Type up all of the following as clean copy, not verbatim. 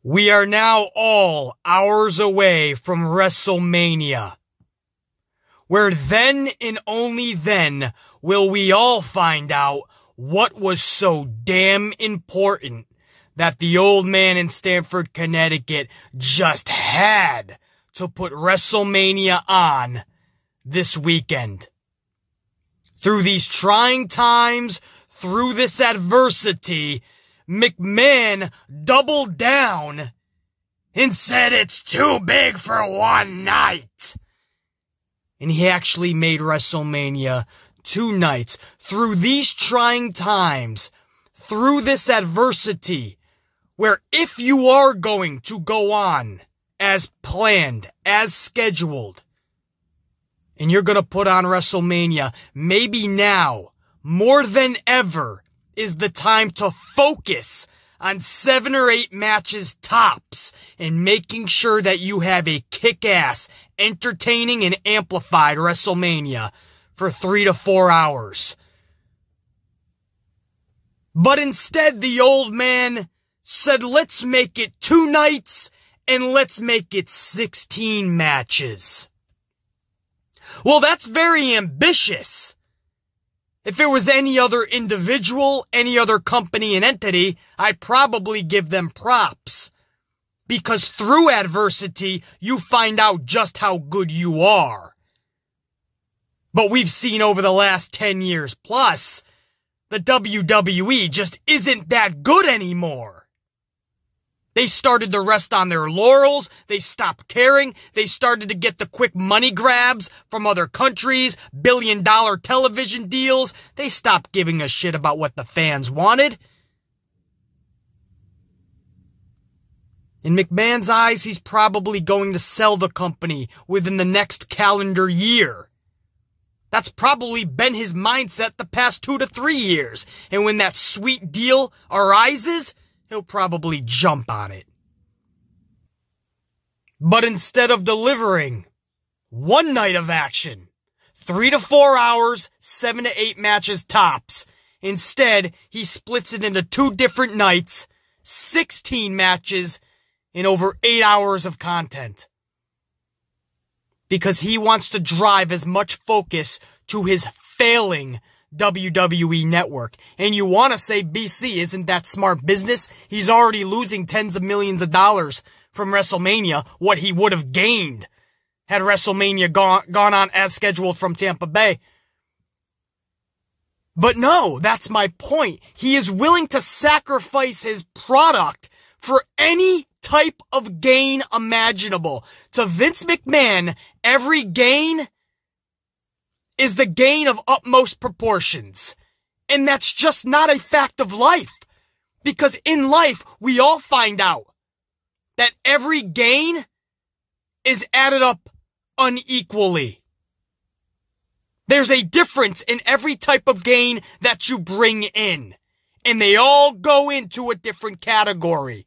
We are now all hours away from WrestleMania, where then and only then will we all find out what was so damn important that the old man in Stamford, Connecticut just had to put WrestleMania on this weekend. Through these trying times, through this adversity, McMahon doubled down and said it's too big for one night. And he actually made WrestleMania 2 nights. Through these trying times, through this adversity, where if you are going to go on as planned, as scheduled, and you're going to put on WrestleMania, maybe now, more than ever, is the time to focus on 7 or 8 matches tops and making sure that you have a kick-ass, entertaining, and amplified WrestleMania for 3 to 4 hours. But instead, the old man said, let's make it 2 nights and let's make it 16 matches. Well, that's very ambitious. If it was any other individual, any other company and entity, I'd probably give them props. Because through adversity, you find out just how good you are. But we've seen over the last 10 years plus, the WWE just isn't that good anymore. They started to rest on their laurels. They stopped caring. They started to get the quick money grabs from other countries, billion-dollar television deals. They stopped giving a shit about what the fans wanted. In McMahon's eyes, he's probably going to sell the company within the next calendar year. That's probably been his mindset the past 2 to 3 years. And when that sweet deal arises, he'll probably jump on it. But instead of delivering 1 night of action, 3 to 4 hours, 7 to 8 matches tops, instead he splits it into 2 different nights, 16 matches, and over 8 hours of content. Because he wants to drive as much focus to his failing WWE network. And you want to say BC isn't that smart business? He's already losing tens of millions of dollars from WrestleMania, what he would have gained had WrestleMania gone on as scheduled from Tampa Bay. But no, that's my point. He is willing to sacrifice his product for any type of gain imaginable. To Vince McMahon, every gain is the gain of utmost proportions. And that's just not a fact of life. Because in life, we all find out that every gain is added up unequally. There's a difference in every type of gain that you bring in. And they all go into a different category.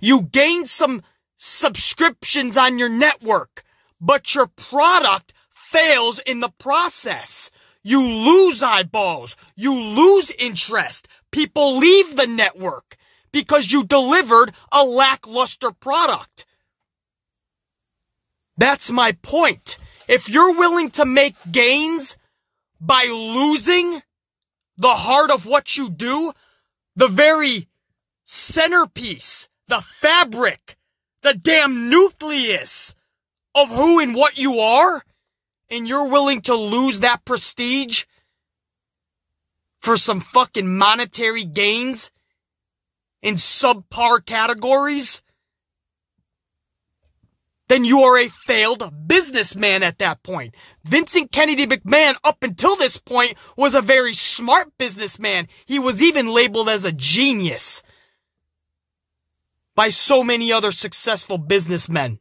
You gain some subscriptions on your network, but your product fails in the process. You lose eyeballs. You lose interest. People leave the network because you delivered a lackluster product. That's my point. If you're willing to make gains by losing the heart of what you do, the very centerpiece, the fabric, the damn nucleus of who and what you are, and you're willing to lose that prestige for some fucking monetary gains in subpar categories, then you are a failed businessman at that point. Vincent Kennedy McMahon, up until this point, was a very smart businessman. He was even labeled as a genius by so many other successful businessmen.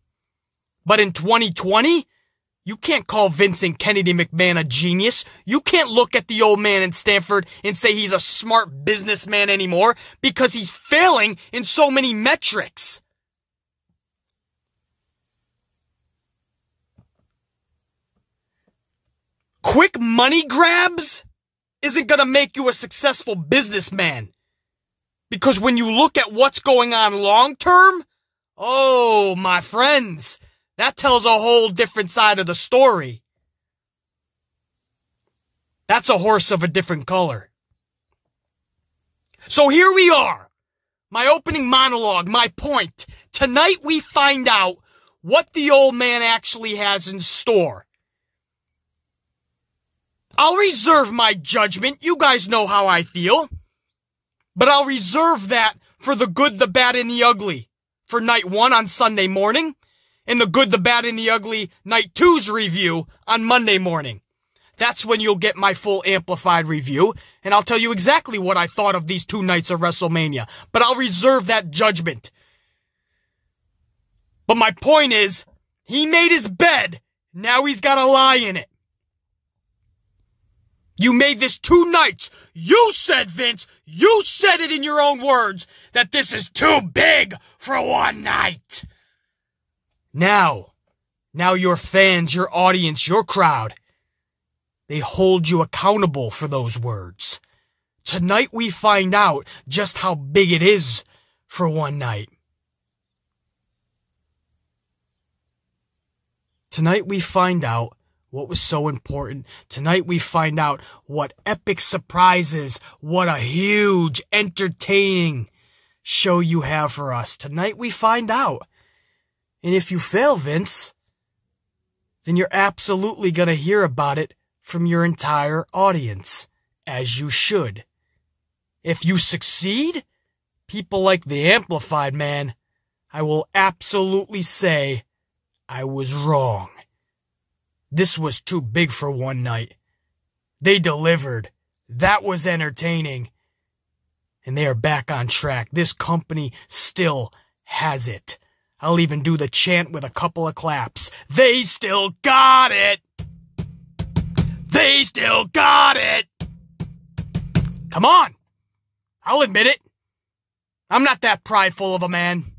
But in 2020, you can't call Vincent Kennedy McMahon a genius. You can't look at the old man in Stamford and say he's a smart businessman anymore because he's failing in so many metrics. Quick money grabs isn't going to make you a successful businessman. Because when you look at what's going on long term, oh, my friends, that tells a whole different side of the story. That's a horse of a different color. So here we are. My opening monologue, my point. Tonight we find out what the old man actually has in store. I'll reserve my judgment. You guys know how I feel. But I'll reserve that for the good, the bad, and the ugly for night 1 on Sunday morning, and the good, the bad, and the ugly night 2's review on Monday morning. That's when you'll get my full amplified review, and I'll tell you exactly what I thought of these 2 nights of WrestleMania. But I'll reserve that judgment. But my point is, he made his bed, now he's got to lie in it. You made this 2 nights. You said, Vince, you said it in your own words, that this is too big for one night. Now your fans, your audience, your crowd, they hold you accountable for those words. Tonight we find out just how big it is for one night. Tonight we find out what was so important. Tonight we find out what epic surprises, what a huge, entertaining show you have for us. Tonight we find out. And if you fail, Vince, then you're absolutely going to hear about it from your entire audience, as you should. If you succeed, people like the Amplified Man, I will absolutely say I was wrong. This was too big for one night. They delivered. That was entertaining. And they are back on track. This company still has it. I'll even do the chant with a couple of claps. They still got it. They still got it. Come on. I'll admit it. I'm not that prideful of a man.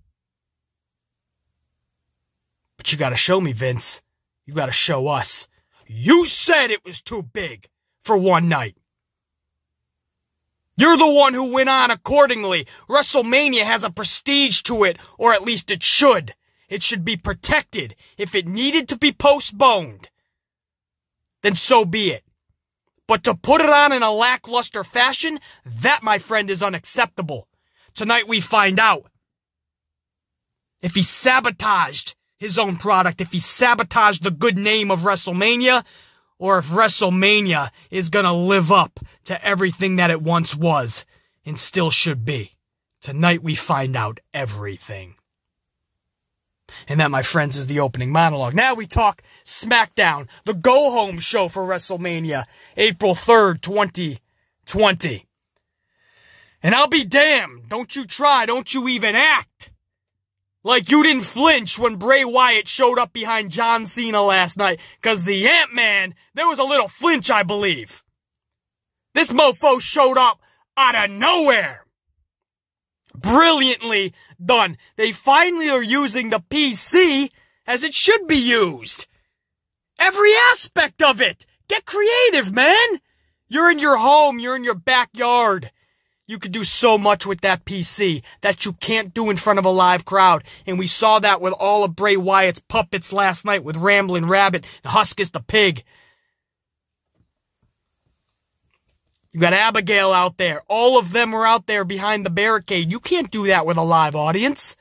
But you gotta show me, Vince. You gotta show us. You said it was too big for one night. You're the one who went on accordingly. WrestleMania has a prestige to it, or at least it should. It should be protected. If it needed to be postponed, then so be it. But to put it on in a lackluster fashion, that, my friend, is unacceptable. Tonight we find out if he sabotaged his own product, if he sabotaged the good name of WrestleMania, or if WrestleMania is gonna live up to everything that it once was and still should be. Tonight we find out everything. And that, my friends, is the opening monologue. Now we talk Smackdown, the go-home show for WrestleMania, April 3rd, 2020. And I'll be damned, don't you try, don't you even act like you didn't flinch when Bray Wyatt showed up behind John Cena last night, because the Ant-Man, there was a little flinch, I believe. This mofo showed up out of nowhere. Brilliantly done. They finally are using the PC as it should be used. Every aspect of it. Get creative, man. You're in your home. You're in your backyard. You could do so much with that PC that you can't do in front of a live crowd. And we saw that with all of Bray Wyatt's puppets last night with Ramblin' Rabbit and Huskus the Pig. You got Abigail out there. All of them were out there behind the barricade. You can't do that with a live audience.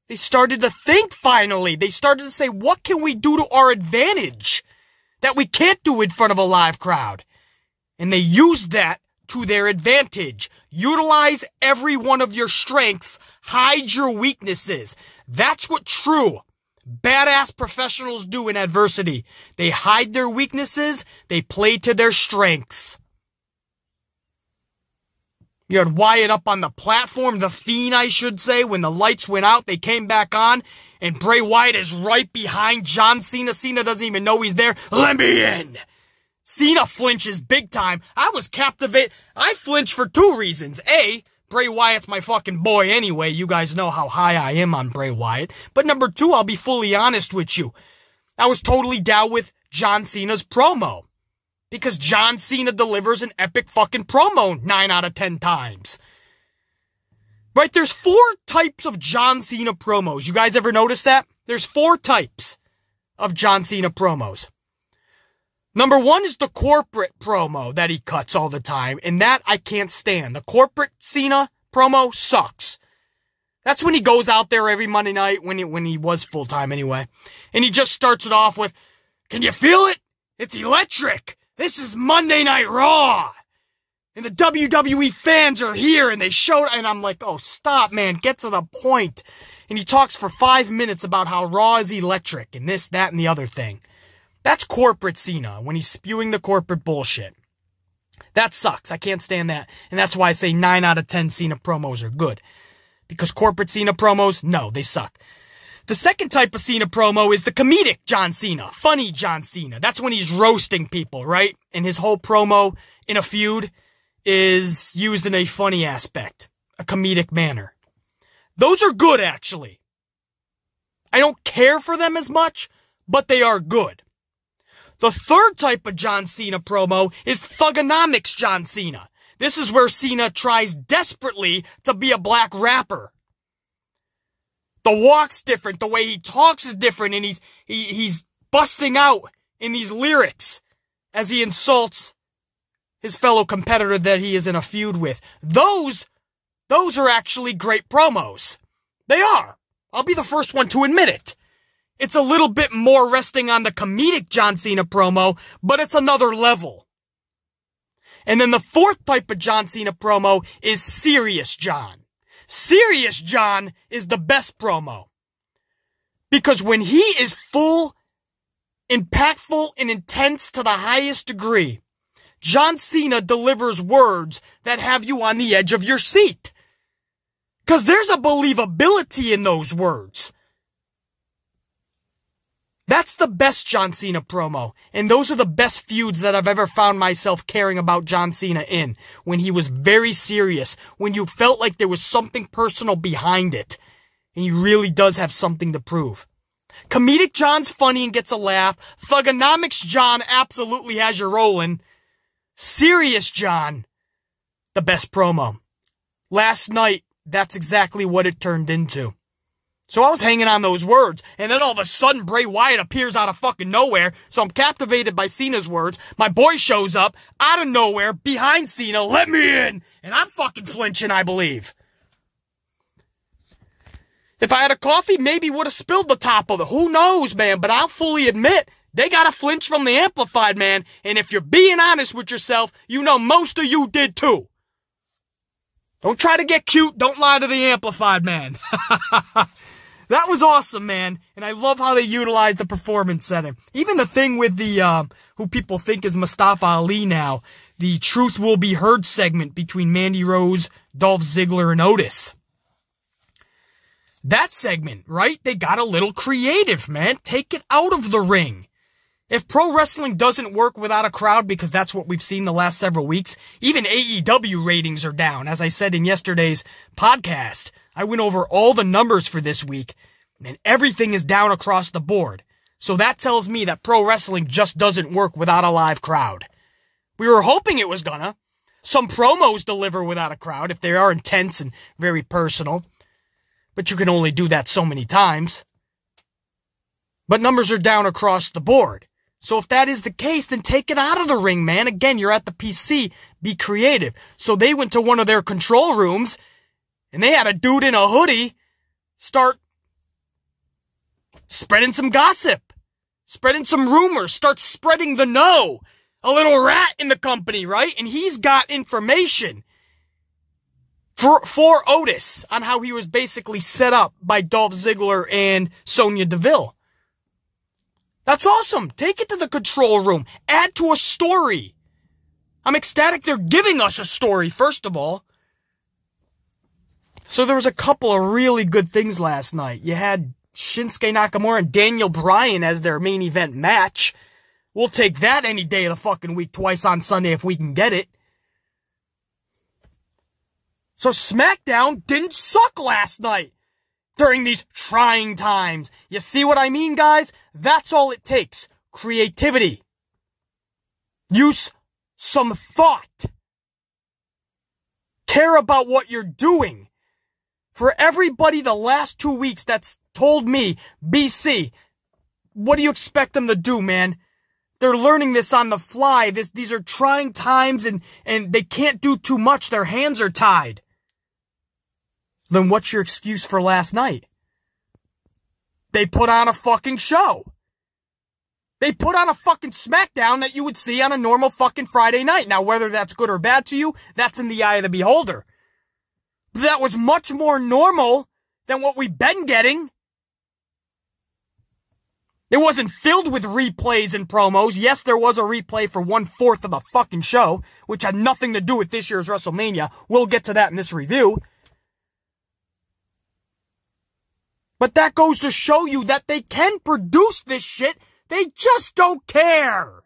They started to think finally. They started to say, what can we do to our advantage that we can't do in front of a live crowd? And they used that to their advantage. Utilize every one of your strengths. Hide your weaknesses. That's what true badass professionals do in adversity. They hide their weaknesses. They play to their strengths. You had Wyatt up on the platform, the Fiend, I should say. When the lights went out, they came back on, and Bray Wyatt is right behind John Cena. Cena doesn't even know he's there. Let me in! Cena flinches big time. I was captivated. I flinched for 2 reasons. A, Bray Wyatt's my fucking boy anyway. You guys know how high I am on Bray Wyatt. But number 2, I'll be fully honest with you. I was totally down with John Cena's promo. Because John Cena delivers an epic fucking promo 9 out of 10 times. Right? There's 4 types of John Cena promos. You guys ever notice that? There's 4 types of John Cena promos. Number 1 is the corporate promo that he cuts all the time, and that I can't stand. The corporate Cena promo sucks. That's when he goes out there every Monday night, when he was full-time anyway, and he just starts it off with, "Can you feel it? It's electric. This is Monday Night Raw. And the WWE fans are here, and they showed," and I'm like, oh, stop, man, get to the point. And he talks for 5 minutes about how Raw is electric, and this, that, and the other thing. That's corporate Cena, when he's spewing the corporate bullshit. That sucks. I can't stand that. And that's why I say 9 out of 10 Cena promos are good. Because corporate Cena promos, no, they suck. The second type of Cena promo is the comedic John Cena. Funny John Cena. That's when he's roasting people, right? And his whole promo in a feud is used in a funny aspect. A comedic manner. Those are good, actually. I don't care for them as much, but they are good. The third type of John Cena promo is thugonomics John Cena. This is where Cena tries desperately to be a black rapper. The walk's different, the way he talks is different, and he's busting out in these lyrics as he insults his fellow competitor that he is in a feud with. Those are actually great promos. They are. I'll be the first one to admit it. It's a little bit more resting on the comedic John Cena promo, but it's another level. And then the fourth type of John Cena promo is Serious John. Serious John is the best promo. Because when he is full, impactful, and intense to the highest degree, John Cena delivers words that have you on the edge of your seat. Because there's a believability in those words. That's the best John Cena promo. And those are the best feuds that I've ever found myself caring about John Cena in. When he was very serious. When you felt like there was something personal behind it. And he really does have something to prove. Comedic John's funny and gets a laugh. Thugonomics John absolutely has you rolling. Serious John, the best promo. Last night, that's exactly what it turned into. So I was hanging on those words, and then all of a sudden Bray Wyatt appears out of fucking nowhere, so I'm captivated by Cena's words. My boy shows up, out of nowhere, behind Cena, "Let me in!" And I'm fucking flinching, I believe. If I had a coffee, maybe would have spilled the top of it. Who knows, man? But I'll fully admit, they gotta flinch from the Amplified, man. And if you're being honest with yourself, you know most of you did too. Don't try to get cute, don't lie to the Amplified, man. That was awesome, man. And I love how they utilized the performance setting. Even the thing with the, who people think is Mustafa Ali now, the Truth Will Be Heard segment between Mandy Rose, Dolph Ziggler, and Otis. That segment, right? They got a little creative, man. Take it out of the ring. If pro wrestling doesn't work without a crowd, because that's what we've seen the last several weeks, even AEW ratings are down. As I said in yesterday's podcast, I went over all the numbers for this week, and everything is down across the board. So that tells me that pro wrestling just doesn't work without a live crowd. We were hoping it was gonna. Some promos deliver without a crowd if they are intense and very personal. But you can only do that so many times. But numbers are down across the board. So if that is the case, then take it out of the ring, man. Again, you're at the PC. Be creative. So they went to one of their control rooms, and they had a dude in a hoodie start spreading some gossip, spreading some rumors, start spreading the no. A little rat in the company, right? And he's got information for Otis on how he was basically set up by Dolph Ziggler and Sonya Deville. That's awesome. Take it to the control room. Add to a story. I'm ecstatic they're giving us a story, first of all. So there was a couple of really good things last night. You had Shinsuke Nakamura and Daniel Bryan as their main event match. We'll take that any day of the fucking week, twice on Sunday if we can get it. So Smackdown didn't suck last night. During these trying times. You see what I mean, guys? That's all it takes. Creativity. Use some thought. Care about what you're doing. For everybody the last 2 weeks that's told me, BC, what do you expect them to do, man? They're learning this on the fly. These are trying times and they can't do too much. Their hands are tied. Then what's your excuse for last night? They put on a fucking show. They put on a fucking Smackdown that you would see on a normal fucking Friday night. Now, whether that's good or bad to you, that's in the eye of the beholder. But that was much more normal than what we've been getting. It wasn't filled with replays and promos. Yes, there was a replay for 1/4 of the fucking show, which had nothing to do with this year's WrestleMania. We'll get to that in this review. But that goes to show you that they can produce this shit. They just don't care.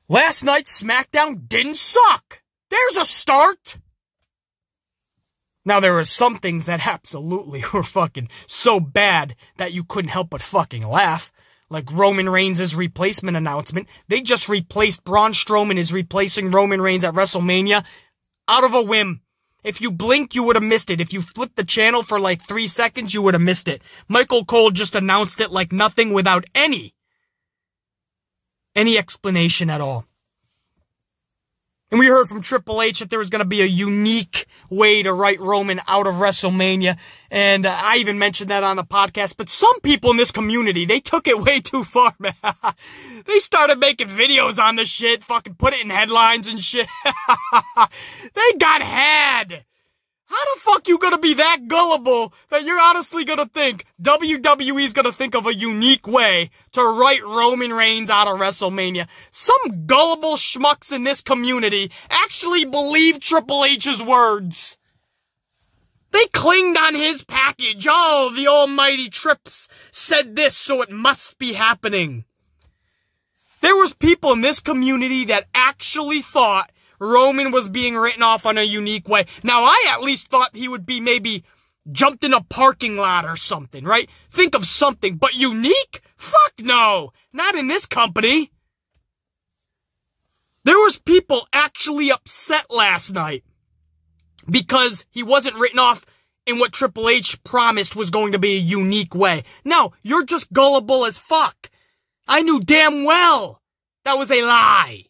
Last night's Smackdown didn't suck. There's a start. Now, there were some things that absolutely were fucking so bad that you couldn't help but fucking laugh. Like Roman Reigns' replacement announcement. They just replaced Braun Strowman is replacing Roman Reigns at WrestleMania out of a whim. If you blinked, you would have missed it. If you flipped the channel for like 3 seconds, you would have missed it. Michael Cole just announced it like nothing without any explanation at all. And we heard from Triple H that there was going to be a unique way to write Roman out of WrestleMania. And I even mentioned that on the podcast. But some people in this community, they took it way too far, man. They started making videos on this shit, fucking put it in headlines and shit. They got had. How the fuck you gonna be that gullible that you're honestly gonna think WWE's gonna think of a unique way to write Roman Reigns out of WrestleMania? Some gullible schmucks in this community actually believe Triple H's words. They clinged on his package. Oh, the almighty Trips said this, so it must be happening. There was people in this community that actually thought Roman was being written off on a unique way. Now, I at least thought he would be maybe jumped in a parking lot or something, right? Think of something, but unique? Fuck no! Not in this company. There was people actually upset last night because he wasn't written off in what Triple H promised was going to be a unique way. No, you're just gullible as fuck. I knew damn well that was a lie.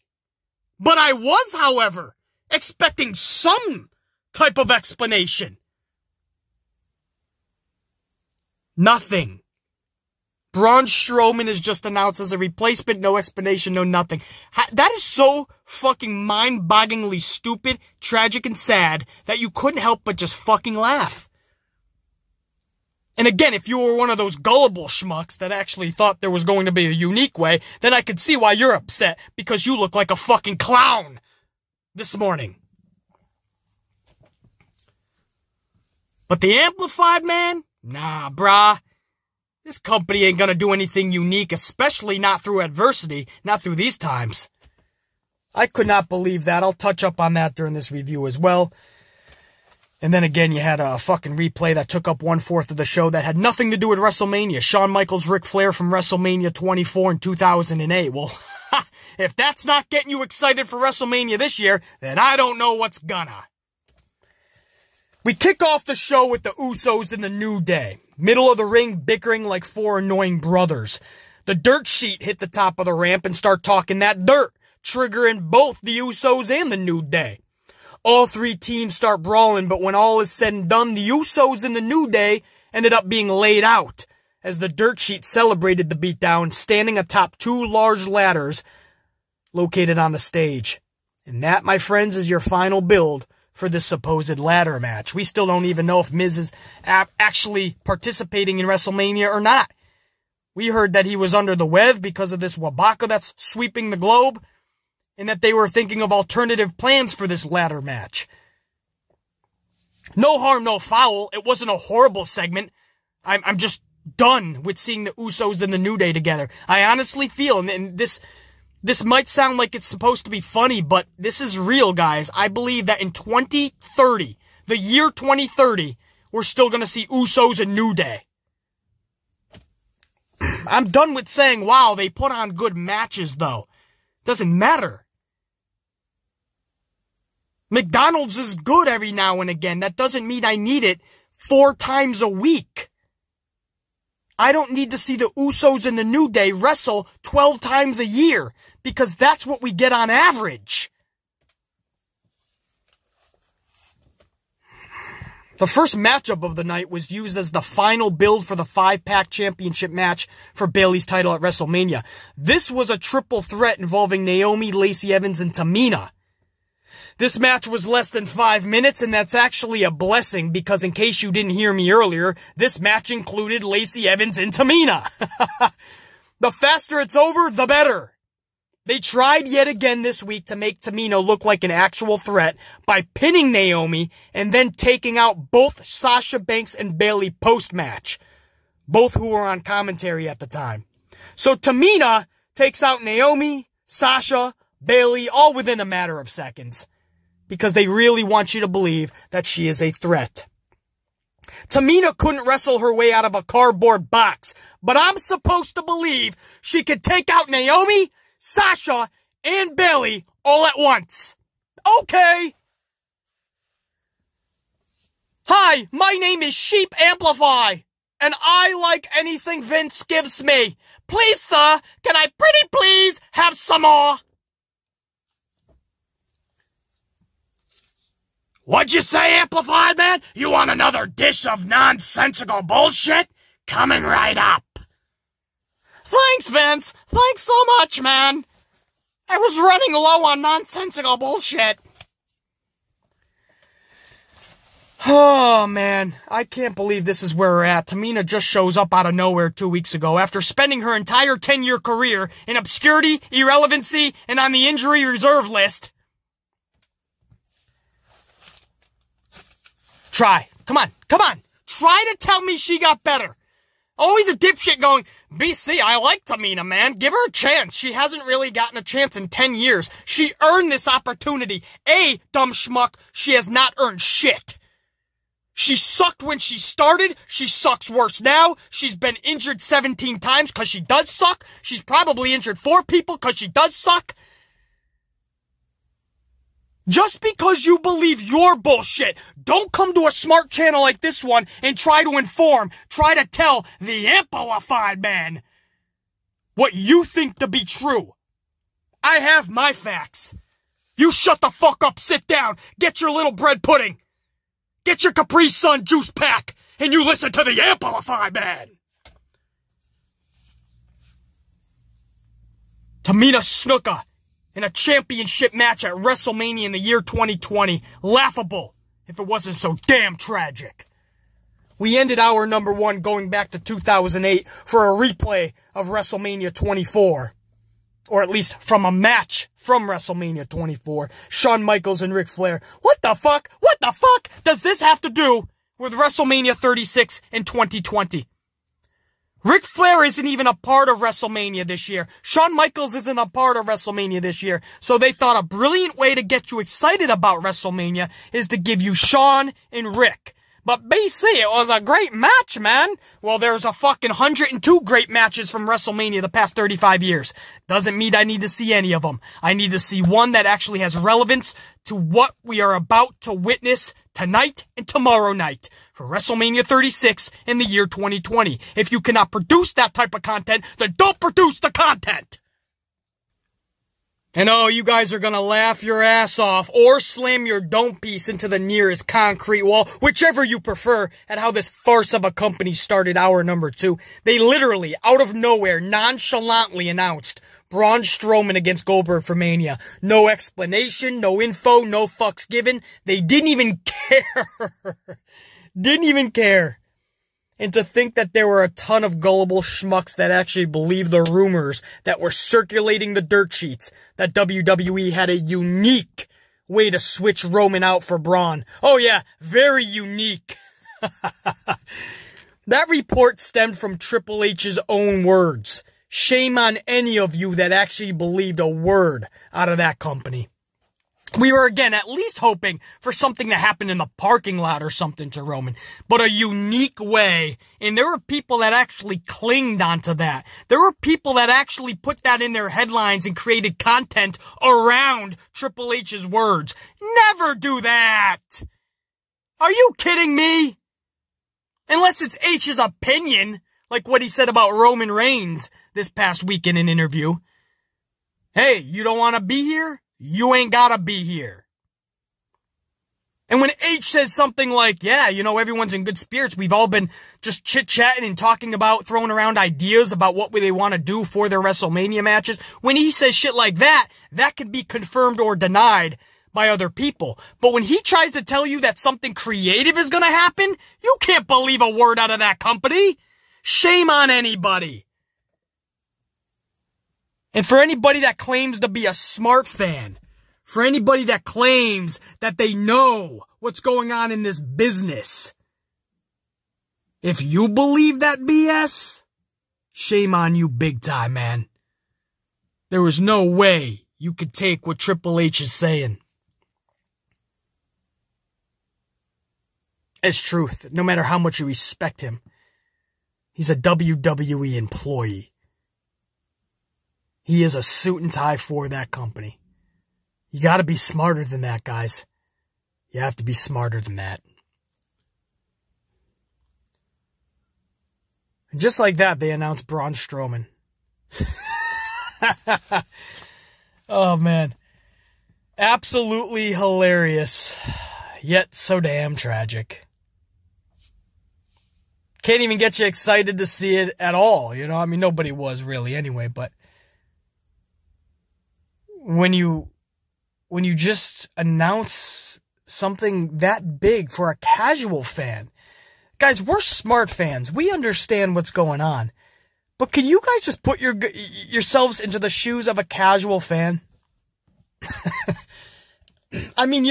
But I was, however, expecting some type of explanation. Nothing. Braun Strowman is just announced as a replacement, no explanation, no nothing. That is so fucking mind-bogglingly stupid, tragic, and sad that you couldn't help but just fucking laugh. And again, if you were one of those gullible schmucks that actually thought there was going to be a unique way, then I could see why you're upset, because you look like a fucking clown this morning. But the Amplified, man? Nah, brah. This company ain't gonna do anything unique, especially not through adversity, not through these times. I could not believe that. I'll touch up on that during this review as well. And then again, you had a fucking replay that took up 1/4 of the show that had nothing to do with WrestleMania. Shawn Michaels, Ric Flair from WrestleMania 24 in 2008. Well, if that's not getting you excited for WrestleMania this year, then I don't know what's gonna. We kick off the show with the Usos in the New Day. Middle of the ring, bickering like 4 annoying brothers. The dirt sheet hit the top of the ramp and start talking that dirt, triggering both the Usos and the New Day. All 3 teams start brawling, but when all is said and done, the Usos in the New Day ended up being laid out as the dirt sheet celebrated the beatdown, standing atop 2 large ladders located on the stage. And that, my friends, is your final build for this supposed ladder match. We still don't even know if Miz is actually participating in WrestleMania or not. We heard that he was under the weather because of this wabaka that's sweeping the globe, and that they were thinking of alternative plans for this ladder match. No harm, no foul. It wasn't a horrible segment. I'm just done with seeing the Usos and the New Day together. I honestly feel, and this might sound like it's supposed to be funny, but this is real, guys. I believe that in 2030, the year 2030, we're still going to see Usos and New Day. I'm done with saying, wow, they put on good matches, though. Doesn't matter. McDonald's is good every now and again. That doesn't mean I need it 4 times a week. I don't need to see the Usos and the New Day wrestle 12 times a year, because that's what we get on average. The first matchup of the night was used as the final build for the 5-pack championship match for Bayley's title at WrestleMania. This was a triple threat involving Naomi, Lacey Evans, and Tamina. This match was less than 5 minutes, and that's actually a blessing, because in case you didn't hear me earlier, this match included Lacey Evans and Tamina. The faster it's over, the better. They tried yet again this week to make Tamina look like an actual threat by pinning Naomi and then taking out both Sasha Banks and Bayley post-match, both who were on commentary at the time. So Tamina takes out Naomi, Sasha, Bayley, all within a matter of seconds, because they really want you to believe that she is a threat. Tamina couldn't wrestle her way out of a cardboard box, but I'm supposed to believe she could take out Naomi, Sasha, and Bayley all at once. Okay. Hi, my name is Sheep Amplify, and I like anything Vince gives me. Please, sir, can I pretty please have some more? What'd you say, Amplified Man? You want another dish of nonsensical bullshit? Coming right up. Thanks, Vince. Thanks so much, man. I was running low on nonsensical bullshit. Oh, man. I can't believe this is where we're at. Tamina just shows up out of nowhere 2 weeks ago after spending her entire 10-year career in obscurity, irrelevancy, and on the injury reserve list. Try. Come on. Come on. Try to tell me she got better. Always a dipshit going, BC, I like Tamina, man. Give her a chance. She hasn't really gotten a chance in 10 years. She earned this opportunity. Dumb schmuck, she has not earned shit. She sucked when she started. She sucks worse now. She's been injured 17 times because she does suck. She's probably injured 4 people because she does suck. Just because you believe your bullshit, don't come to a smart channel like this one and try to inform, try to tell the Amplified Man what you think to be true. I have my facts. You shut the fuck up, sit down, get your little bread pudding, get your Capri Sun juice pack, and you listen to the Amplified Man. Tamina Snuka in a championship match at WrestleMania in the year 2020. Laughable, if it wasn't so damn tragic. We ended hour number 1 going back to 2008 for a replay of WrestleMania 24. Or at least from a match from WrestleMania 24. Shawn Michaels and Ric Flair. What the fuck? What the fuck does this have to do with WrestleMania 36 in 2020? Ric Flair isn't even a part of WrestleMania this year. Shawn Michaels isn't a part of WrestleMania this year. So they thought a brilliant way to get you excited about WrestleMania is to give you Shawn and Rick. But BC, it was a great match, man. Well, there's a fucking 102 great matches from WrestleMania the past 35 years. Doesn't mean I need to see any of them. I need to see one that actually has relevance to what we are about to witness tonight and tomorrow night for WrestleMania 36 in the year 2020. If you cannot produce that type of content, then don't produce the content. And oh, you guys are gonna laugh your ass off or slam your dome piece into the nearest concrete wall, whichever you prefer, at how this farce of a company started hour number 2. They literally, out of nowhere, nonchalantly announced Braun Strowman against Goldberg for Mania. No explanation, no info, no fucks given. They didn't even care. Didn't even care. And to think that there were a ton of gullible schmucks that actually believed the rumors that were circulating the dirt sheets that WWE had a unique way to switch Roman out for Braun. Oh yeah, very unique. That report stemmed from Triple H's own words. Shame on any of you that actually believed a word out of that company. We were, again, at least hoping for something to happen in the parking lot or something to Roman, but a unique way. And there were people that actually clinged onto that. There were people that actually put that in their headlines and created content around Triple H's words. Never do that! Are you kidding me? Unless it's H's opinion, like what he said about Roman Reigns this past week in an interview. Hey, you don't want to be here? You ain't gotta be here. And when H says something like, yeah, you know, everyone's in good spirits, we've all been just chit-chatting and talking about, throwing around ideas about what they want to do for their WrestleMania matches, when he says shit like that, that could be confirmed or denied by other people. But when he tries to tell you that something creative is gonna happen, you can't believe a word out of that company. Shame on anybody. And for anybody that claims to be a smart fan, for anybody that claims that they know what's going on in this business, if you believe that BS, shame on you big time, man. There was no way you could take what Triple H is saying as truth, no matter how much you respect him. He's a WWE employee. He is a suit and tie for that company. You gotta be smarter than that, guys. You have to be smarter than that. And just like that, they announced Braun Strowman. Oh, man. Absolutely hilarious. Yet so damn tragic. Can't even get you excited to see it at all, you know? I mean, nobody was really anyway, but when you just announce something that big for a casual fan, guys, we're smart fans. We understand what's going on. But can you guys just put yourselves into the shoes of a casual fan? I mean,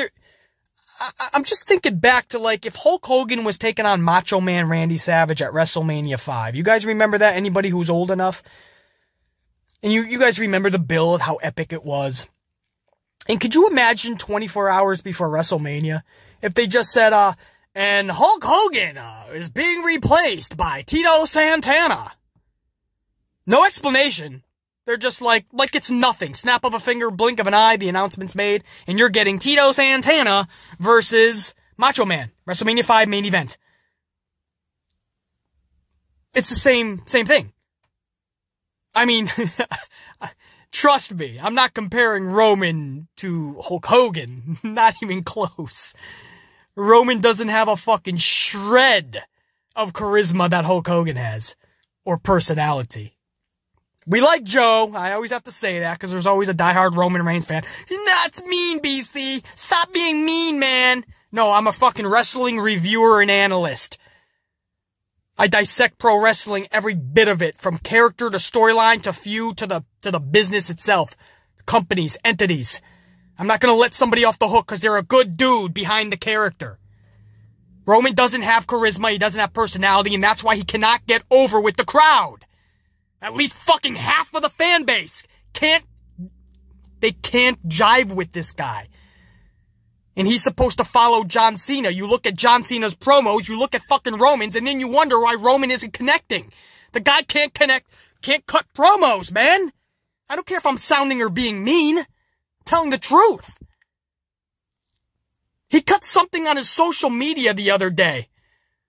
I'm just thinking back to, like, if Hulk Hogan was taking on Macho Man Randy Savage at WrestleMania 5. You guys remember that? Anybody who's old enough? And you guys remember the build, how epic it was. And could you imagine 24 hours before WrestleMania if they just said, and Hulk Hogan is being replaced by Tito Santana? No explanation. They're just like it's nothing. Snap of a finger, blink of an eye, the announcement's made, and you're getting Tito Santana versus Macho Man. WrestleMania 5 main event. It's the same thing. I mean, trust me, I'm not comparing Roman to Hulk Hogan. Not even close. Roman doesn't have a fucking shred of charisma that Hulk Hogan has. Or personality. We like Joe. I always have to say that because there's always a diehard Roman Reigns fan. That's mean, BC. Stop being mean, man. No, I'm a fucking wrestling reviewer and analyst. I dissect pro wrestling, every bit of it, from character to storyline to feud to the business itself, companies, entities. I'm not gonna let somebody off the hook because they're a good dude behind the character. Roman doesn't have charisma, he doesn't have personality, and that's why he cannot get over with the crowd. At least fucking half of the fan base can't jive with this guy. And he's supposed to follow John Cena. You look at John Cena's promos, you look at fucking Roman's, and then you wonder why Roman isn't connecting. The guy can't cut promos, man. I don't care if I'm sounding or being mean. I'm telling the truth. He cut something on his social media the other day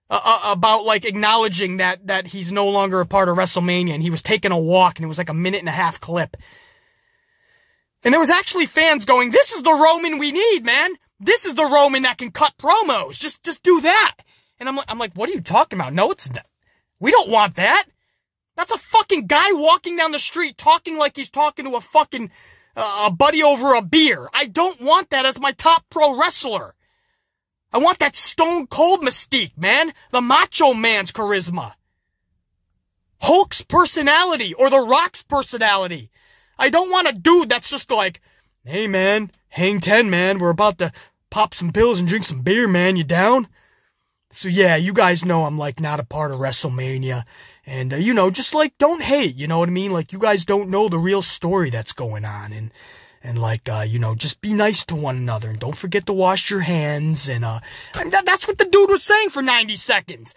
about, like, acknowledging that he's no longer a part of WrestleMania, and he was taking a walk, and it was like a 1.5-minute clip. And there was actually fans going, this is the Roman we need, man. This is the Roman that can cut promos. Just do that. And I'm like, what are you talking about? No, it's not. We don't want that. That's a fucking guy walking down the street talking like he's talking to a fucking a buddy over a beer. I don't want that as my top pro wrestler. I want that stone cold mystique, man. The Macho Man's charisma. Hulk's personality or The Rock's personality. I don't want a dude that's just like, hey, man, hang 10, man. We're about to pop some pills and drink some beer, man. You down? So, yeah, you guys know I'm, like, not a part of WrestleMania. And, you know, just, like, don't hate, you know what I mean? Like, you guys don't know the real story that's going on. And like, you know, just be nice to one another and don't forget to wash your hands. And that's what the dude was saying for 90 seconds.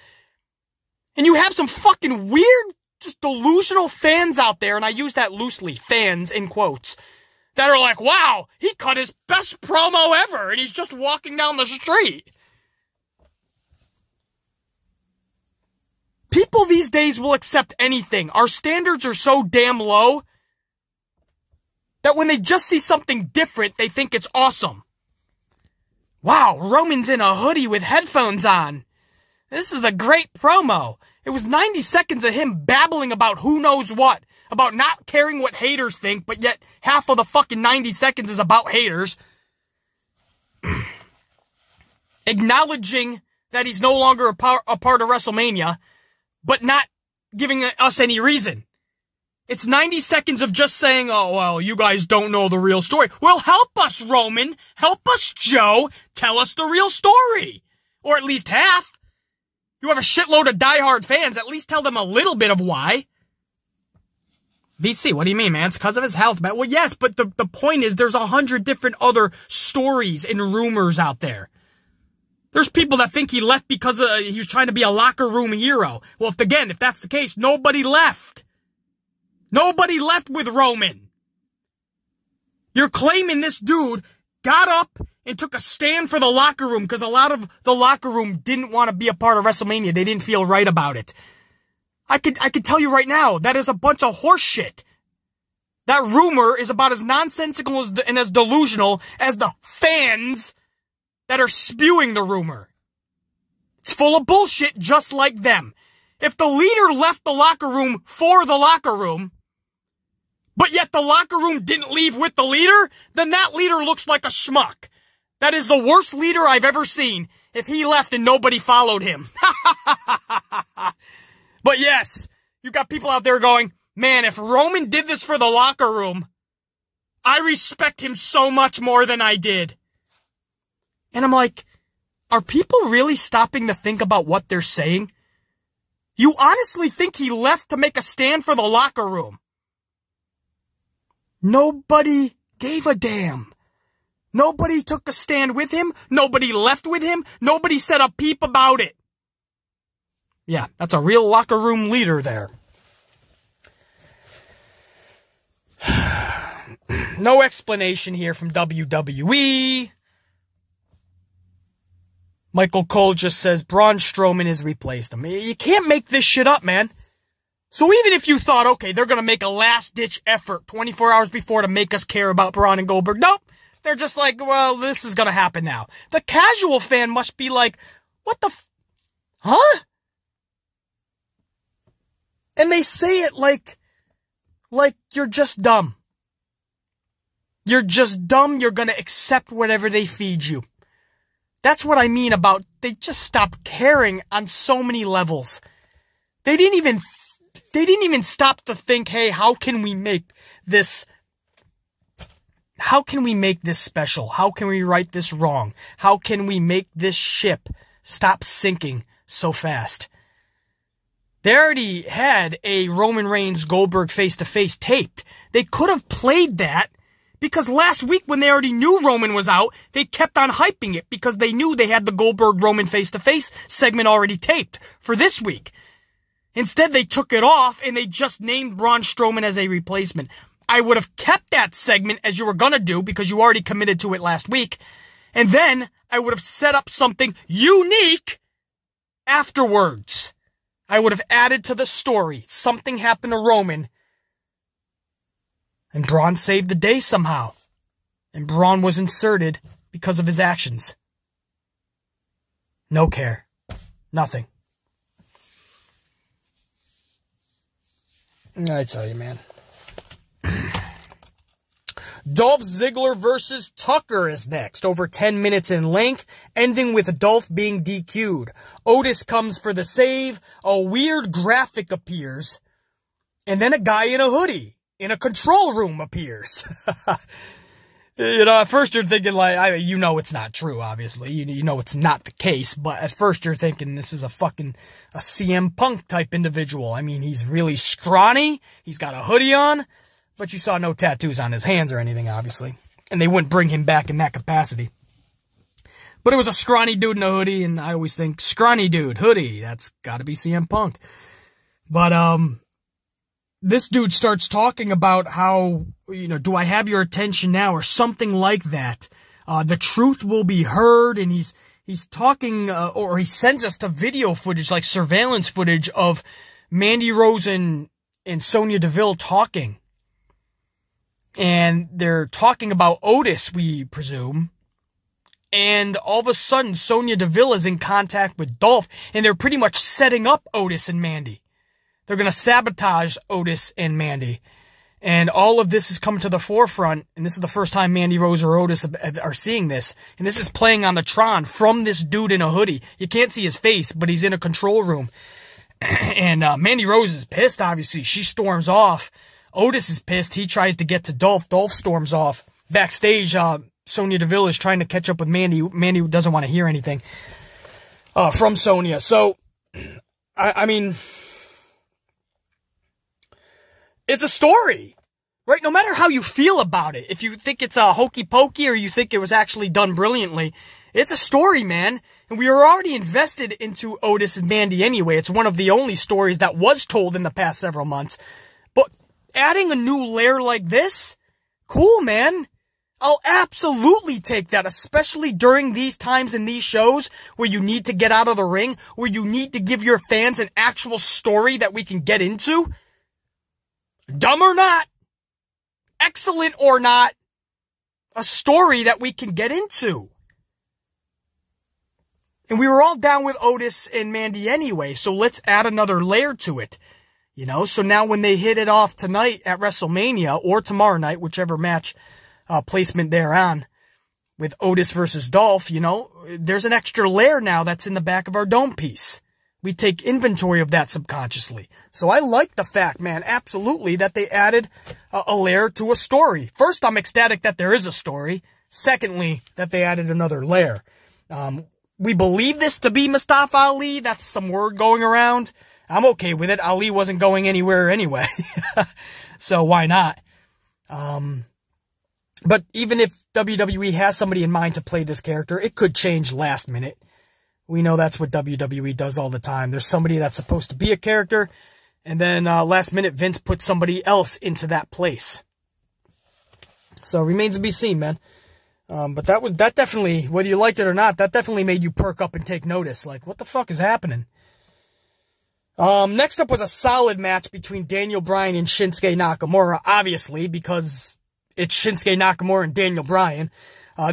And you have some fucking weird, just delusional fans out there, and I use that loosely, fans in quotes, that are like, wow, he cut his best promo ever, and he's just walking down the street. People these days will accept anything. Our standards are so damn low that when they just see something different, they think it's awesome. Wow, Roman's in a hoodie with headphones on. This is a great promo. It was 90 seconds of him babbling about who knows what. About not caring what haters think, but yet half of the fucking 90 seconds is about haters. Acknowledging that he's no longer a part of WrestleMania, but not giving us any reason. It's 90 seconds of just saying, oh, well, you guys don't know the real story. Well, help us, Roman. Help us, Joe. Tell us the real story. Or at least half. You have a shitload of diehard fans. At least tell them a little bit of why. BC, what do you mean, man? It's because of his health, man. Well, yes, but the point is there's 100 different other stories and rumors out there. There's people that think he left because he was trying to be a locker room hero. Well, if that's the case, nobody left. Nobody left with Roman. You're claiming this dude got up and took a stand for the locker room because a lot of the locker room didn't want to be a part of WrestleMania. They didn't feel right about it. I could tell you right now, that is a bunch of horse shit. That rumor is about as nonsensical and as delusional as the fans that are spewing the rumor. It's full of bullshit just like them. If the leader left the locker room for the locker room, but yet the locker room didn't leave with the leader, then that leader looks like a schmuck. That is the worst leader I've ever seen if he left and nobody followed him. But yes, you got people out there going, man, if Roman did this for the locker room, I respect him so much more than I did. And I'm like, are people really stopping to think about what they're saying? You honestly think he left to make a stand for the locker room? Nobody gave a damn. Nobody took a stand with him. Nobody left with him. Nobody said a peep about it. Yeah, that's a real locker room leader there. No explanation here from WWE. Michael Cole just says Braun Strowman has replaced him. You can't make this shit up, man. So even if you thought, okay, they're going to make a last-ditch effort 24 hours before to make us care about Braun and Goldberg, nope. They're just like, well, this is going to happen now. The casual fan must be like, what the huh? And they say it like you're just dumb. You're just dumb. You're going to accept whatever they feed you. That's what I mean about they just stopped caring on so many levels. They didn't even stop to think, hey, how can we make this special? How can we right this wrong? How can we make this ship stop sinking so fast? They already had a Roman Reigns Goldberg face-to-face taped. They could have played that because last week when they already knew Roman was out, they kept on hyping it because they knew they had the Goldberg Roman face-to-face segment already taped for this week. Instead, they took it off and they just named Braun Strowman as a replacement. I would have kept that segment as you were going to do because you already committed to it last week. And then I would have set up something unique afterwards. I would have added to the story. Something happened to Roman. And Braun saved the day somehow. And Braun was inserted because of his actions. No care. Nothing. I tell you, man. Dolph Ziggler versus Tucker is next, over 10 minutes in length, ending with Dolph being DQ'd. Otis comes for the save, a weird graphic appears, and then a guy in a hoodie in a control room appears. You know, at first you're thinking, like, you know it's not true, obviously. You know it's not the case, but at first you're thinking this is a CM Punk type individual. I mean, he's really scrawny, he's got a hoodie on, but you saw no tattoos on his hands or anything, obviously. and they wouldn't bring him back in that capacity. But it was a scrawny dude in a hoodie, and I always think, scrawny dude, hoodie, that's gotta be CM Punk. But, this dude starts talking about how, do I have your attention now, or something like that. The truth will be heard, and he's talking, or he sends us to video footage, like surveillance footage of Mandy Rose and Sonya Deville talking. And they're talking about Otis, we presume. And all of a sudden, Sonya Deville is in contact with Dolph, and they're pretty much setting up Otis and Mandy. They're going to sabotage Otis and Mandy. And all of this has come to the forefront, and this is the first time Mandy Rose or Otis are seeing this. And this is playing on the Tron from this dude in a hoodie. You can't see his face, but he's in a control room. And Mandy Rose is pissed, obviously. She storms off. Otis is pissed. He tries to get to Dolph. Dolph storms off. Backstage, Sonya Deville is trying to catch up with Mandy. Mandy doesn't want to hear anything from Sonya. So, I mean, it's a story, right? No matter how you feel about it, if you think it's hokey pokey or you think it was actually done brilliantly, it's a story, man. And we were already invested into Otis and Mandy anyway. It's one of the only stories that was told in the past several months. But adding a new layer like this, cool, man. I'll absolutely take that, especially during these times in these shows where you need to get out of the ring, where you need to give your fans an actual story that we can get into. Dumb or not, excellent or not, a story that we can get into. And we were all down with Otis and Mandy anyway, so let's add another layer to it. So now when they hit it off tonight at WrestleMania, or tomorrow night, whichever match placement they're on, with Otis versus Dolph, there's an extra layer now that's in the back of our dome piece. We take inventory of that subconsciously. So I like the fact, man, absolutely, that they added a layer to a story. First, I'm ecstatic that there is a story. Secondly, that they added another layer. We believe this to be Mustafa Ali. That's some word going around. I'm okay with it. Ali wasn't going anywhere anyway. So why not? But even if WWE has somebody in mind to play this character, it could change last minute. We know that's what WWE does all the time. There's somebody that's supposed to be a character, and then last minute Vince puts somebody else into that place. So remains to be seen, man. But that definitely, whether you liked it or not, that definitely made you perk up and take notice. Like, what the fuck is happening? Next up was a solid match between Daniel Bryan and Shinsuke Nakamura, obviously, because it's Shinsuke Nakamura and Daniel Bryan.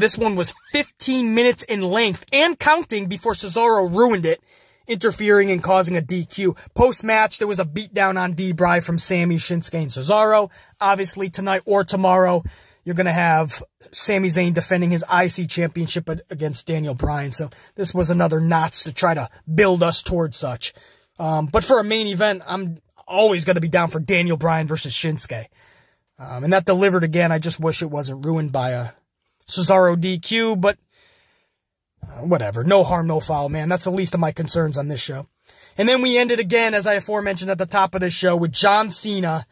This one was 15 minutes in length and counting before Cesaro ruined it, interfering and causing a DQ. Post-match, there was a beatdown on D-Bry from Sami, Shinsuke, and Cesaro. Obviously, tonight or tomorrow, you're going to have Sami Zayn defending his IC championship against Daniel Bryan. So this was another notch to try to build us towards such. But for a main event, I'm always going to be down for Daniel Bryan versus Shinsuke. And that delivered again. I just wish it wasn't ruined by a Cesaro DQ, but whatever. No harm, no foul, man. That's the least of my concerns on this show. And then we ended again, as I aforementioned at the top of this show, with John Cena.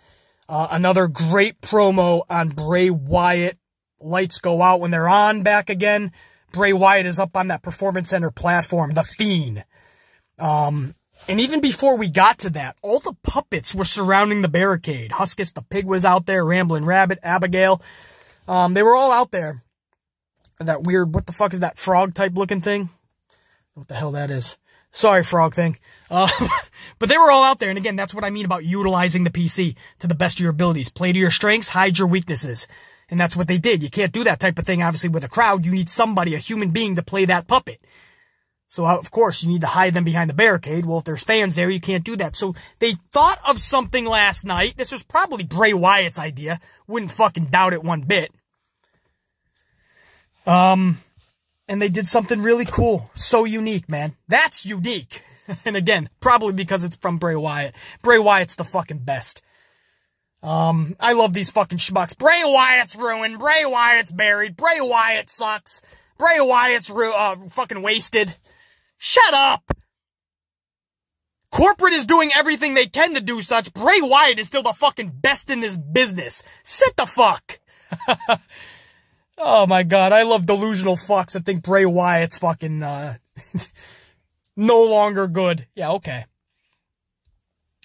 Another great promo on Bray Wyatt. Lights go out when they're on back again. Bray Wyatt is up on that Performance Center platform, The Fiend. And even before we got to that, all the puppets were surrounding the barricade. Huskus the Pig was out there, Ramblin' Rabbit, Abigail. They were all out there. That weird, what the fuck is that frog-type looking thing? What the hell that is. Sorry, frog thing. But they were all out there, and again, that's what I mean about utilizing the PC to the best of your abilities. Play to your strengths, hide your weaknesses. And that's what they did. You can't do that type of thing, obviously, with a crowd. You need somebody, a human being, to play that puppet. So, of course, you need to hide them behind the barricade. Well, if there's fans there, you can't do that. So, they thought of something last night. This was probably Bray Wyatt's idea. Wouldn't fucking doubt it one bit. And they did something really cool. So unique, man. That's unique. And again, probably because it's from Bray Wyatt. Bray Wyatt's the fucking best. I love these fucking schmucks. Bray Wyatt's ruined. Bray Wyatt's buried. Bray Wyatt sucks. Bray Wyatt's fucking wasted. Shut up! Corporate is doing everything they can to do such. Bray Wyatt is still the fucking best in this business. Sit the fuck! Oh my God, I love delusional fucks. I think Bray Wyatt's fucking, no longer good. Yeah, okay.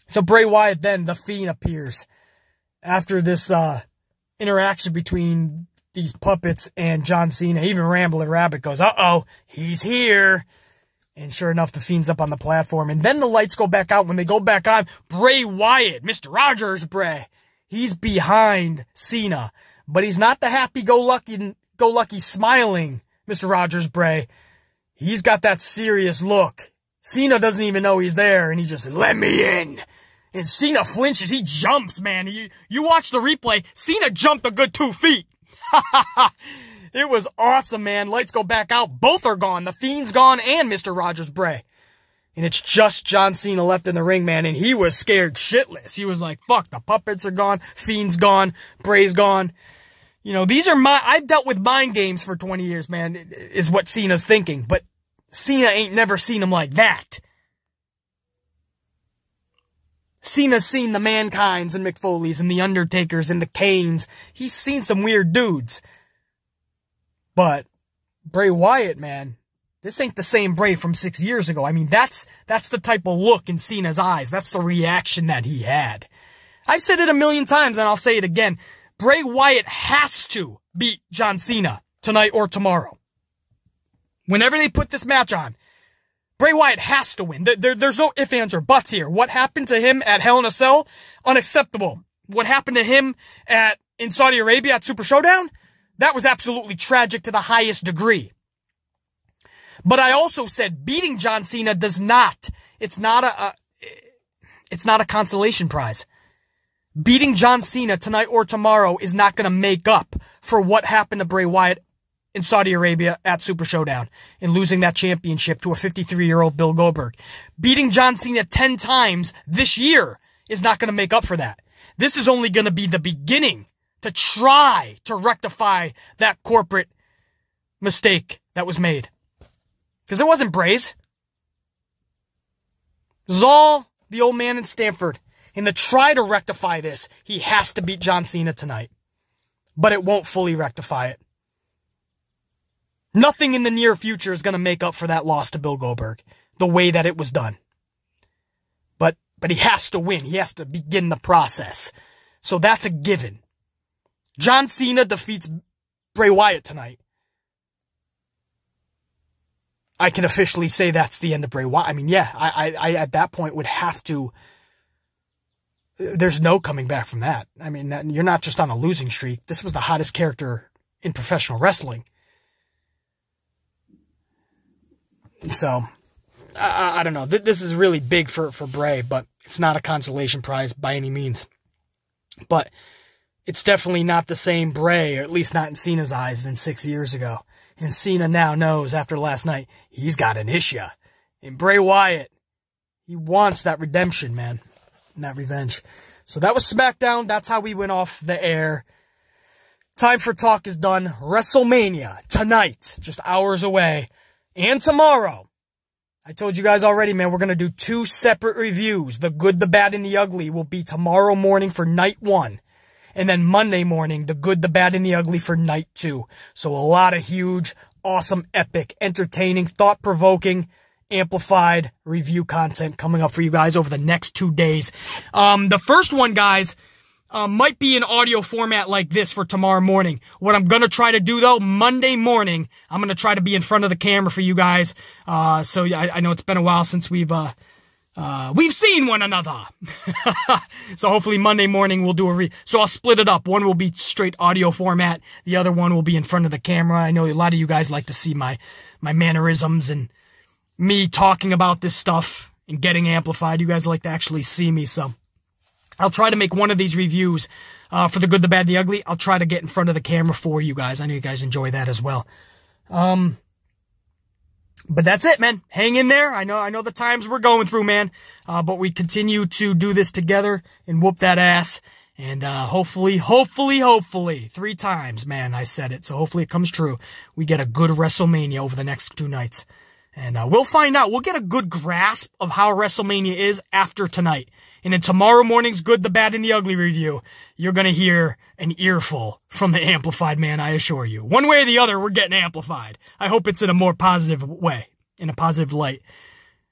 So Bray Wyatt then, the Fiend, appears after this, interaction between these puppets and John Cena. Even Rambling Rabbit goes, uh-oh, he's here. And sure enough, the Fiend's up on the platform. And then the lights go back out. When they go back on, Bray Wyatt, Mr. Rogers Bray, he's behind Cena. But he's not the happy-go-lucky smiling Mr. Rogers Bray. He's got that serious look. Cena doesn't even know he's there. And he just, let me in. And Cena flinches. He jumps, man. You watch the replay. Cena jumped a good 2 feet. It was awesome, man. Lights go back out. Both are gone. The Fiend's gone and Mr. Rogers Bray. And it's just John Cena left in the ring, man. And he was scared shitless. He was like, fuck, the puppets are gone. Fiend's gone. Bray's gone. You know, these are I've dealt with mind games for 20 years, man, is what Cena's thinking. But Cena ain't never seen him like that. Cena's seen the Mankinds and McFoleys and the Undertakers and the Kanes. He's seen some weird dudes. But Bray Wyatt, man, this ain't the same Bray from 6 years ago. I mean, that's the type of look in Cena's eyes. That's the reaction that he had. I've said it a million times, and I'll say it again. Bray Wyatt has to beat John Cena tonight or tomorrow. Whenever they put this match on, Bray Wyatt has to win. There's no ifs, ands, or buts here. What happened to him at Hell in a Cell? Unacceptable. What happened to him in Saudi Arabia at Super Showdown? That was absolutely tragic to the highest degree. But I also said beating John Cena does not. It's not a consolation prize. Beating John Cena tonight or tomorrow is not going to make up for what happened to Bray Wyatt in Saudi Arabia at Super Showdown and losing that championship to a 53-year-old Bill Goldberg. Beating John Cena 10 times this year is not going to make up for that. This is only going to be the beginning to try to rectify that corporate mistake that was made. Because it wasn't Bray's. This is all the old man in Stamford. And to try to rectify this, he has to beat John Cena tonight. But it won't fully rectify it. Nothing in the near future is going to make up for that loss to Bill Goldberg, the way that it was done. But he has to win. He has to begin the process. So that's a given. John Cena defeats Bray Wyatt tonight. I can officially say that's the end of Bray Wyatt. I mean, yeah, I at that point would have to... There's no coming back from that. I mean, you're not just on a losing streak. This was the hottest character in professional wrestling. So, I don't know. This is really big for Bray, but it's not a consolation prize by any means. But it's definitely not the same Bray, or at least not in Cena's eyes, than 6 years ago. And Cena now knows, after last night, he's got an issue. And Bray Wyatt, he wants that redemption, man. And that revenge. So that was Smackdown. That's how we went off the air. Time for talk is done. WrestleMania tonight, just hours away. And tomorrow. I told you guys already, man, we're going to do 2 separate reviews. The Good, the Bad, and the Ugly will be tomorrow morning for night 1. And then Monday morning, The Good, the Bad, and the Ugly for night 2. So a lot of huge, awesome, epic, entertaining, thought-provoking, amplified review content coming up for you guys over the next 2 days. The first one, guys, might be in audio format like this for tomorrow morning. What I'm going to try to do, though, Monday morning, I'm going to try to be in front of the camera for you guys. So I know it's been a while since we've seen one another. So hopefully Monday morning we'll do so I'll split it up. One will be straight audio format. The other one will be in front of the camera. I know a lot of you guys like to see my mannerisms and me talking about this stuff and getting amplified. You guys like to actually see me, so I'll try to make one of these reviews for The Good, the Bad, the Ugly. I'll try to get in front of the camera for you guys. I know you guys enjoy that as well. But that's it, man. Hang in there. I know the times we're going through, man. But we continue to do this together and whoop that ass. And hopefully, 3 times, man, I said it. So hopefully it comes true. We get a good WrestleMania over the next 2 nights. And we'll find out. We'll get a good grasp of how WrestleMania is after tonight. And in tomorrow morning's Good, the Bad, and the Ugly review, you're going to hear an earful from the Amplified Man, I assure you. One way or the other, we're getting amplified. I hope it's in a more positive way, in a positive light.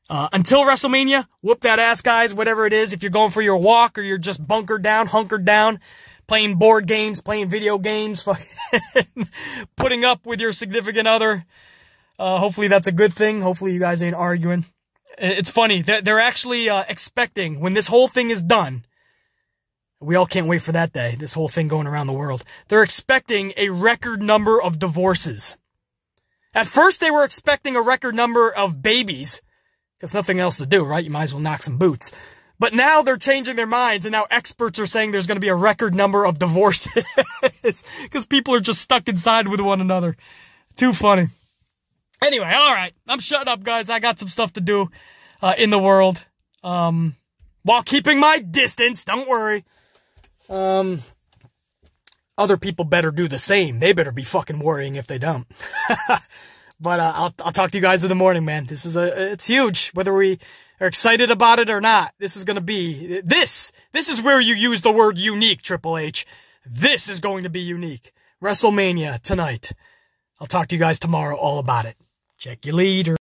Until WrestleMania, whoop that ass, guys, whatever it is. If you're going for your walk or you're just bunkered down, hunkered down, playing board games, playing video games, putting up with your significant other, hopefully that's a good thing. Hopefully you guys ain't arguing. It's funny. They're actually expecting, when this whole thing is done, we all can't wait for that day, this whole thing going around the world, they're expecting a record number of divorces. At first, they were expecting a record number of babies, because nothing else to do, right? You might as well knock some boots. But now they're changing their minds, and now experts are saying there's going to be a record number of divorces, because people are just stuck inside with one another. Too funny. Anyway, all right. I'm shutting up, guys. I got some stuff to do in the world. While keeping my distance. Don't worry. Other people better do the same. They better be fucking worrying if they don't. But I'll talk to you guys in the morning, man. This is it's huge. Whether we are excited about it or not, this is going to be... This is where you use the word unique, Triple H. This is going to be unique. WrestleMania tonight. I'll talk to you guys tomorrow all about it. Check you later.